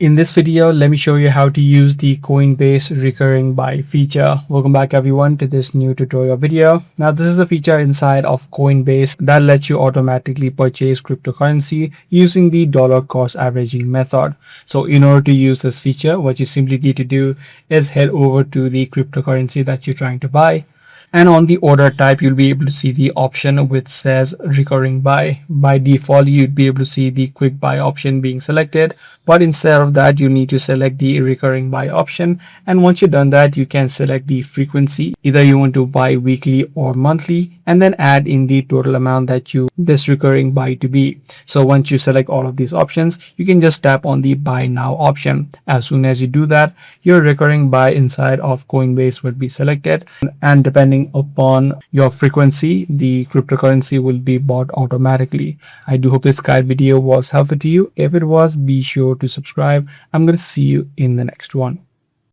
In this video, let me show you how to use the Coinbase recurring buy feature. Welcome back everyone to this new tutorial video. Now this is a feature inside of Coinbase that lets you automatically purchase cryptocurrency using the dollar cost averaging method. So in order to use this feature, what you simply need to do is head over to the cryptocurrency that you're trying to buy. And on the order type, you'll be able to see the option which says recurring buy. By default, you'd be able to see the quick buy option being selected, but instead of that, you need to select the recurring buy option. And once you've done that, you can select the frequency. Either you want to buy weekly or monthly, and then add in the total amount that you this recurring buy to be. So once you select all of these options, you can just tap on the buy now option. As soon as you do that, your recurring buy inside of Coinbase will be selected, and depending upon your frequency, the cryptocurrency will be bought automatically. I do hope this guide video was helpful to you. If it was, be sure to subscribe. I'm going to see you in the next one.